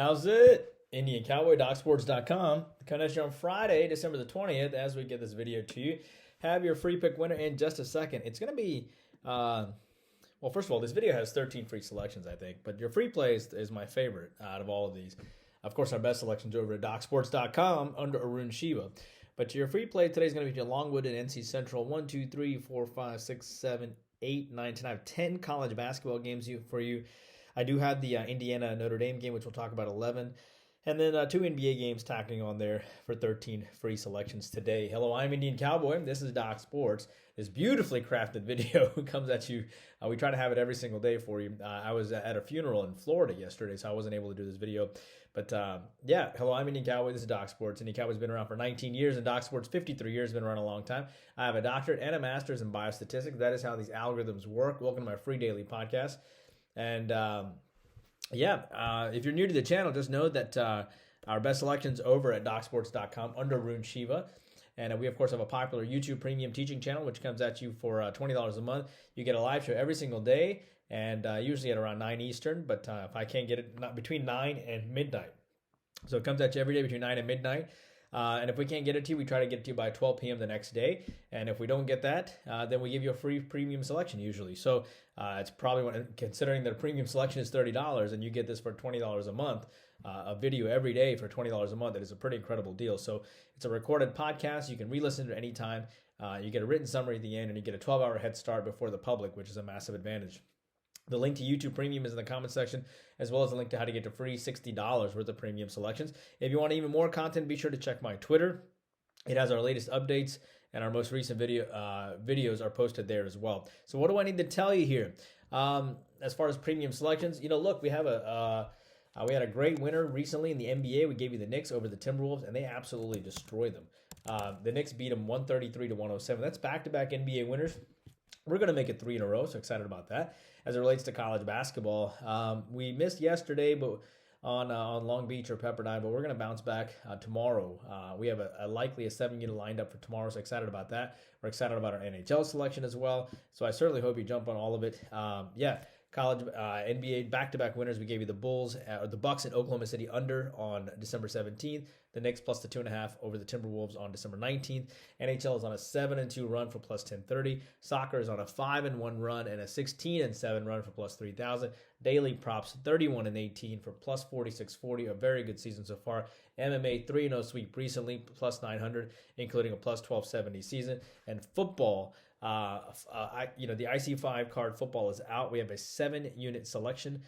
How's it? Indian Cowboy, DocSports.com. Coming at you on Friday, December the 20th, as we get this video to you. Have your free pick winner in just a second. It's going to be, well, first of all, this video has 13 free selections, I think, but your free play is my favorite out of all of these. Of course, our best selections over at DocSports.com under Arun Shiva. But your free play today is going to be Longwood and NC Central. 1, 2, 3, 4, 5, 6, 7, 8, 9, 10. I have 10 college basketball games for you. I do have the Indiana Notre Dame game, which we'll talk about 11. And then 2 NBA games tacking on there for 13 free selections today. Hello, I'm Indian Cowboy. This is Doc Sports. This beautifully crafted video comes at you. We try to have it every single day for you. I was at a funeral in Florida yesterday, so I wasn't able to do this video. But yeah, hello, I'm Indian Cowboy. This is Doc Sports. Indian Cowboy's been around for 19 years, and Doc Sports 53 years, been around a long time. I have a doctorate and a master's in biostatistics. That is how these algorithms work. Welcome to my free daily podcast. And if you're new to the channel, just know that our best selections over at DocSports.com under Arun Shiva. And we, of course, have a popular YouTube premium teaching channel, which comes at you for $20 a month. You get a live show every single day, and usually at around 9 Eastern, but if I can't get it, not between 9 and midnight. So it comes at you every day between 9 and midnight. And if we can't get it to you, we try to get it to you by 12 p.m. the next day. And if we don't get that, then we give you a free premium selection usually. So it's probably, considering that a premium selection is $30 and you get this for $20 a month, a video every day for $20 a month, it is a pretty incredible deal. So it's a recorded podcast. You can re-listen to it anytime. You get a written summary at the end, and you get a 12-hour head start before the public, which is a massive advantage. The link to YouTube Premium is in the comment section, as well as a link to how to get to free $60 worth of premium selections. If you want even more content, be sure to check my Twitter. It has our latest updates, and our most recent videos are posted there as well. So what do I need to tell you here? As far as premium selections, look, we had a great winner recently in the NBA. We gave you the Knicks over the Timberwolves, and they absolutely destroyed them. The Knicks beat them 133-107. That's back-to-back NBA winners. We're going to make it 3 in a row, so excited about that. As it relates to college basketball, we missed yesterday but on Long Beach or Pepperdine, but we're going to bounce back tomorrow. We have likely a 7-unit lined up for tomorrow, so excited about that. We're excited about our NHL selection as well, so I certainly hope you jump on all of it. College NBA back-to-back winners. We gave you the Bucks in Oklahoma City under on December 17th. The Knicks plus the 2.5 over the Timberwolves on December 19th. NHL is on a 7-2 run for plus 1030. Soccer is on a 5-1 run and a 16-7 run for plus 3000. Daily props 31-18 for plus 4640. A very good season so far. MMA 3-0 sweep recently plus 900, including a plus 1270 season. And football. The IC5 card football is out. We have a 7-unit selection.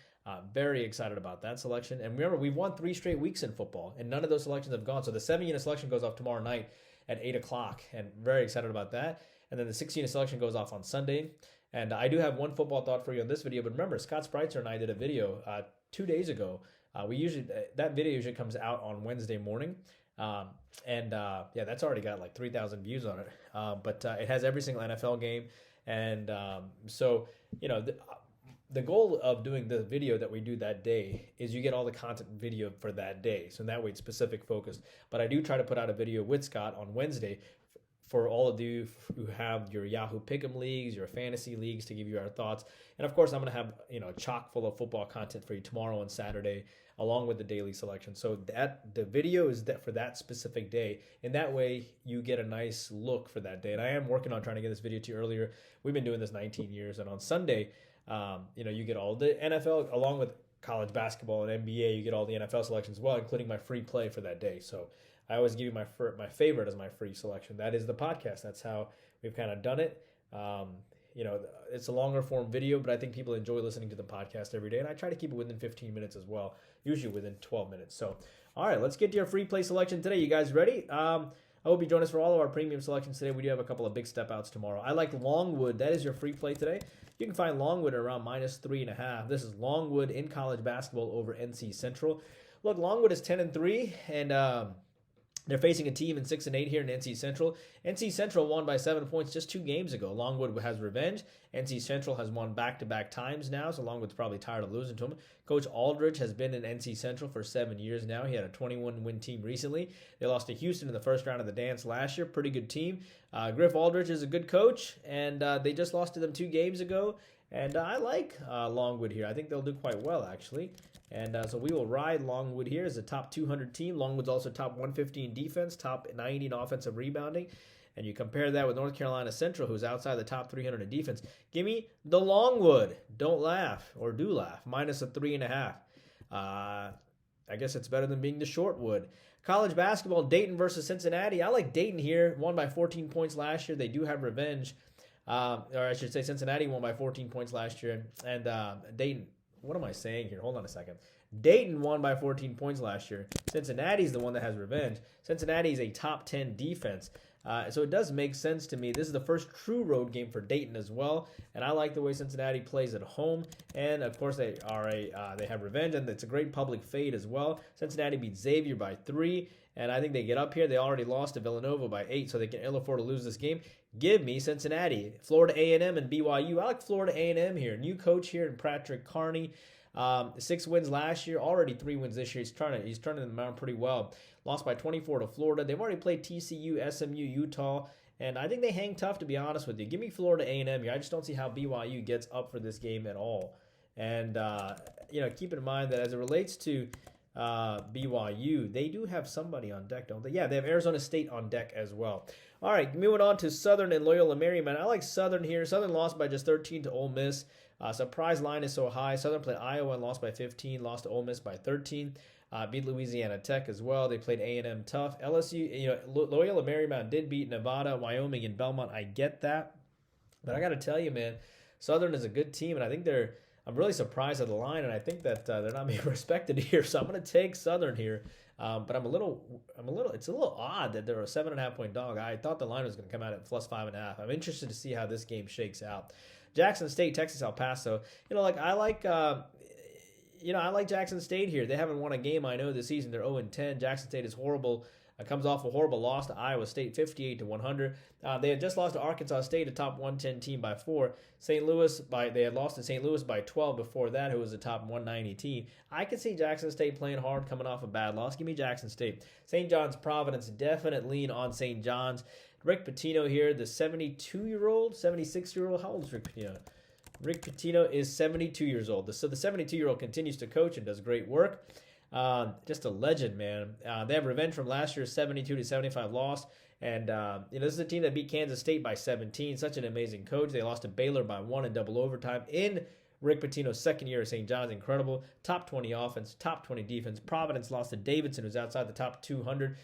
Very excited about that selection. And remember, we've won 3 straight weeks in football, and none of those selections have gone. So the 7-unit selection goes off tomorrow night at 8 o'clock, and very excited about that. And then the 6-unit selection goes off on Sunday. And I do have one football thought for you on this video, but remember, Scott Spreitzer and I did a video 2 days ago. That video usually comes out on Wednesday morning. That's already got like 3,000 views on it. But it has every single NFL game. And the goal of doing the video that we do that day is you get all the content video for that day. So that way it's specific focused. But I do try to put out a video with Scott on Wednesday for all of you who have your Yahoo Pick'em leagues, your fantasy leagues, to give you our thoughts. And of course, I'm going to have a chock full of football content for you tomorrow and Saturday, along with the daily selection. So that the video is for that specific day, and that way you get a nice look for that day. And I am working on trying to get this video to you earlier. We've been doing this 19 years, and on Sunday, you get all the NFL along with college basketball and NBA. You get all the NFL selections as well, including my free play for that day. So I always give you my favorite as my free selection. That is the podcast. That's how we've kind of done it. It's a longer form video, but I think people enjoy listening to the podcast every day. And I try to keep it within 15 minutes as well, usually within 12 minutes. So, all right, let's get to your free play selection today. You guys ready? I hope you join us for all of our premium selections today. We do have a couple of big step outs tomorrow. I like Longwood. That is your free play today. You can find Longwood at around minus 3.5. This is Longwood in college basketball over NC Central. Look, Longwood is 10-3, and they're facing a team in 6-8 here in NC Central. NC Central won by 7 points just 2 games ago. Longwood has revenge. NC Central has won back-to-back times now, so Longwood's probably tired of losing to them. Coach Aldridge has been in NC Central for 7 years now. He had a 21-win team recently. They lost to Houston in the first round of the dance last year. Pretty good team. Griff Aldridge is a good coach, and they just lost to them 2 games ago. And I like Longwood here. I think they'll do quite well, actually. And so we will ride Longwood here as a top 200 team. Longwood's also top 150 in defense, top 90 in offensive rebounding. And you compare that with North Carolina Central, who's outside the top 300 in defense. Give me the Longwood. Don't laugh, or do laugh. Minus a 3.5. I guess it's better than being the Shortwood. College basketball, Dayton versus Cincinnati. I like Dayton here. Won by 14 points last year. They do have revenge. Or I should say Cincinnati won by 14 points last year. And Dayton, what am I saying here? Hold on a second. Dayton won by 14 points last year. Cincinnati's the one that has revenge. Cincinnati is a top 10 defense. So it does make sense to me. This is the first true road game for Dayton as well, and I like the way Cincinnati plays at home. And of course, they have revenge, and it's a great public fade as well. Cincinnati beat Xavier by 3, and I think they get up here. They already lost to Villanova by 8, so they can ill afford to lose this game. Give me Cincinnati, Florida A&M, and BYU. I like Florida A&M here. New coach here in Patrick Carney. 6 wins last year, already 3 wins this year. He's turning them around pretty well. Lost by 24 to Florida. They've already played TCU, SMU, Utah, and I think they hang tough, to be honest with you. Give me Florida A&M here. I just don't see how BYU gets up for this game at all. And keep in mind that as it relates to BYU, they do have somebody on deck, don't they? Yeah, they have Arizona State on deck as well. All right, moving on to Southern and Loyola Marymount. I like Southern here. Southern lost by just 13 to Ole Miss. Surprise line is so high. Southern played Iowa and lost by 15, lost to Ole Miss by 13. Beat Louisiana Tech as well. They played A&M tough. LSU, Loyola Marymount did beat Nevada, Wyoming, and Belmont. I get that. But I got to tell you, man, Southern is a good team, and I think I'm really surprised at the line, and I think that they're not being respected here. So I'm going to take Southern here. But it's a little odd that they're a 7.5 point dog. I thought the line was going to come out at plus 5.5. I'm interested to see how this game shakes out. Jackson State, Texas El Paso. I like Jackson State here. They haven't won a game, I know, this season. They're 0-10. Jackson State is horrible. Comes off a horrible loss to Iowa State, 58 to 100. They had just lost to Arkansas State, a top 110 team, by 4. They had lost to St. Louis by 12 before that, who was a top 190 team. I could see Jackson State playing hard, coming off a bad loss. Give me Jackson State. St. John's Providence, definite lean on St. John's. Rick Pitino here, the 76-year-old. How old is Rick Pitino? Rick Pitino is 72 years old. So the 72-year-old continues to coach and does great work. Just a legend, man. They have revenge from last year's 72-75 loss. And, this is a team that beat Kansas State by 17. Such an amazing coach. They lost to Baylor by 1 in double overtime in Rick Pitino's second year at St. John's. Incredible. Top 20 offense, top 20 defense. Providence lost to Davidson, who's outside the top 200.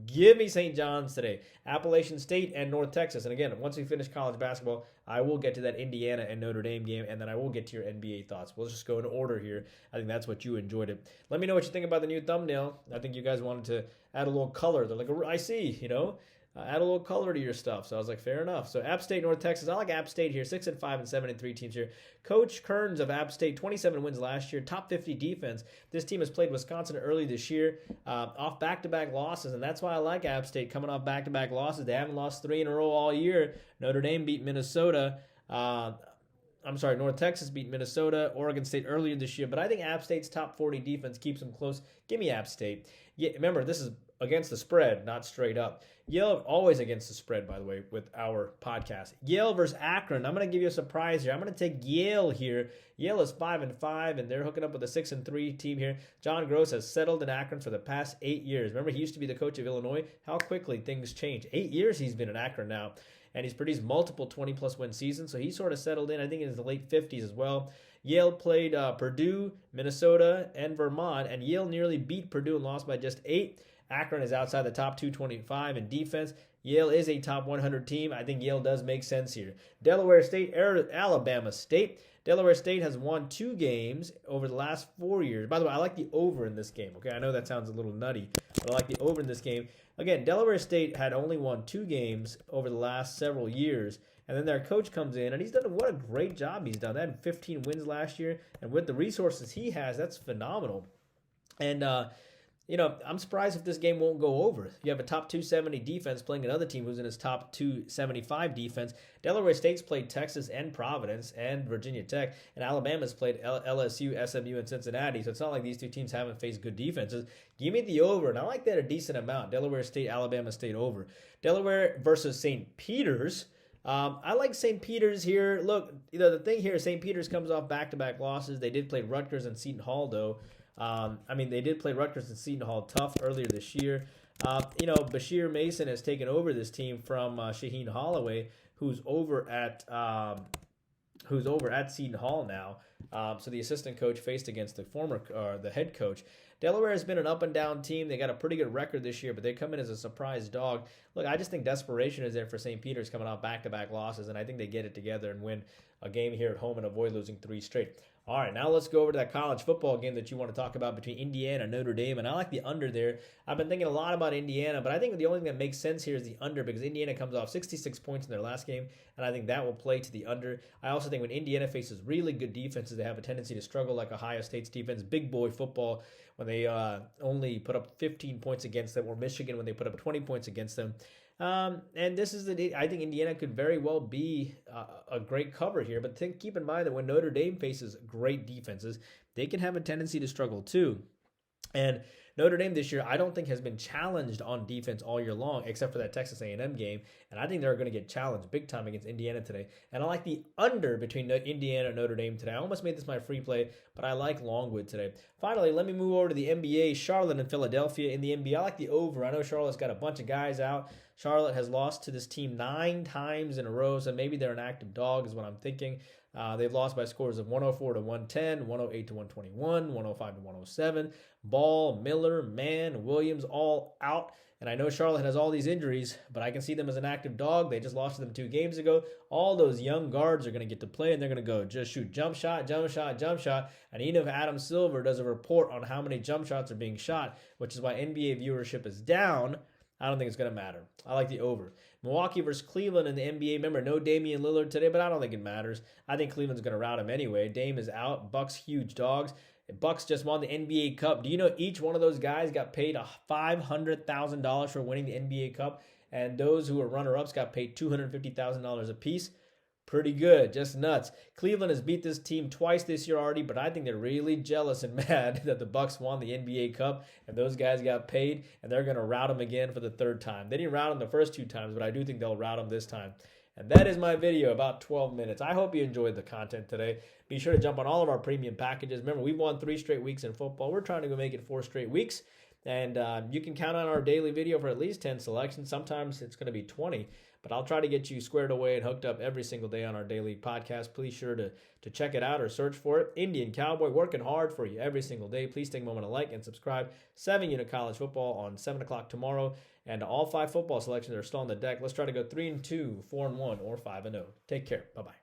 Give me St. John's today. Appalachian State and North Texas. And again, once we finish college basketball, I will get to that Indiana and Notre Dame game, and then I will get to your NBA thoughts. We'll just go in order here. I think that's what you enjoyed it. Let me know what you think about the new thumbnail. I think you guys wanted to add a little color. They're like, I see, add a little color to your stuff. So I was like, fair enough. So App State, North Texas. I like App State here. 6-5 and 7-3 teams here. Coach Kearns of App State, 27 wins last year. Top 50 defense. This team has played Wisconsin early this year, off back-to-back losses, and that's why I like App State coming off back-to-back losses. They haven't lost 3 in a row all year. Notre Dame beat Minnesota. North Texas beat Minnesota, Oregon State earlier this year. But I think App State's top 40 defense keeps them close. Give me App State. Yeah, remember, this is against the spread, not straight up. Yale, always against the spread, by the way, with our podcast. Yale versus Akron. I'm going to give you a surprise here. I'm going to take Yale here. Yale is 5-5, and they're hooking up with a 6-3 team here. John Gross has settled in Akron for the past 8 years. Remember, he used to be the coach of Illinois. How quickly things change. 8 years he's been in Akron now, and he's produced multiple 20-plus win seasons, so he sort of settled in, I think, in his late 50s as well. Yale played Purdue, Minnesota, and Vermont, and Yale nearly beat Purdue and lost by just 8. Akron is outside the top 225 in defense. Yale is a top 100 team. I think Yale does make sense here. Delaware State, Alabama State. Delaware State has won 2 games over the last 4 years. By the way, I like the over in this game. Okay, I know that sounds a little nutty, but I like the over in this game. Again, Delaware State had only won 2 games over the last several years, and then their coach comes in, and he's done what a great job he's done. They had 15 wins last year, and with the resources he has, that's phenomenal. And I'm surprised if this game won't go over. You have a top 270 defense playing another team who's in his top 275 defense. Delaware State's played Texas and Providence and Virginia Tech, and Alabama's played LSU, SMU, and Cincinnati. So it's not like these 2 teams haven't faced good defenses. Give me the over, and I like that a decent amount. Delaware State, Alabama State over. Delaware versus St. Peter's. I like St. Peter's here. Look, the thing here is St. Peter's comes off back-to-back losses. They did play Rutgers and Seton Hall, though. I mean, they did play Rutgers and Seton Hall tough earlier this year. Bashir Mason has taken over this team from Shaheen Holloway, who's over at Seton Hall now. So the assistant coach faced against the head coach. Delaware has been an up and down team. They got a pretty good record this year, but they come in as a surprise dog. Look, I just think desperation is there for St. Peter's coming off back-to-back losses, and I think they get it together and win a game here at home and avoid losing 3 straight. All right, now let's go over to that college football game that you want to talk about between Indiana and Notre Dame, and I like the under there. I've been thinking a lot about Indiana, but I think the only thing that makes sense here is the under because Indiana comes off 66 points in their last game, and I think that will play to the under. I also think when Indiana faces really good defenses, they have a tendency to struggle like Ohio State's defense, big boy football, when they only put up 15 points against them, or Michigan when they put up 20 points against them. And this is I think Indiana could very well be a great cover here, but keep in mind that when Notre Dame faces great defenses, they can have a tendency to struggle too. And Notre Dame this year, I don't think has been challenged on defense all year long, except for that Texas A&M game. And I think they're going to get challenged big time against Indiana today. And I like the under between Indiana and Notre Dame today. I almost made this my free play, but I like Longwood today. Finally, let me move over to the NBA. Charlotte and Philadelphia in the NBA. I like the over. I know Charlotte's got a bunch of guys out. Charlotte has lost to this team 9 times in a row, so maybe they're an active dog is what I'm thinking. They've lost by scores of 104 to 110, 108 to 121, 105 to 107. Ball, Miller, Mann, Williams all out. And I know Charlotte has all these injuries, but I can see them as an active dog. They just lost to them 2 games ago. All those young guards are going to get to play, and they're going to go just shoot jump shot, jump shot, jump shot. And even if Adam Silver does a report on how many jump shots are being shot, which is why NBA viewership is down, I don't think it's going to matter. I like the over. Milwaukee versus Cleveland in the NBA. Remember, no Damian Lillard today, but I don't think it matters. I think Cleveland's going to rout him anyway. Dame is out. Bucks, huge dogs. Bucks just won the NBA Cup. Do you know each one of those guys got paid $500,000 for winning the NBA Cup? And those who were runner-ups got paid $250,000 apiece. Pretty good, just nuts. Cleveland has beat this team twice this year already, but I think they're really jealous and mad that the Bucks won the NBA Cup and those guys got paid, and they're going to rout them again for the 3rd time. They didn't rout them the first 2 times, but I do think they'll rout them this time. And that is my video, about 12 minutes. I hope you enjoyed the content today. Be sure to jump on all of our premium packages. Remember, we've won 3 straight weeks in football. We're trying to go make it 4 straight weeks. And you can count on our daily video for at least 10 selections. Sometimes it's going to be 20. But I'll try to get you squared away and hooked up every single day on our daily podcast. Please sure to check it out or search for it. Indian Cowboy, working hard for you every single day. Please take a moment to like and subscribe. 7-unit college football on 7 o'clock tomorrow. And all 5 football selections are still on the deck. Let's try to go 3-2, 4-1, or 5-0. Take care. Bye-bye.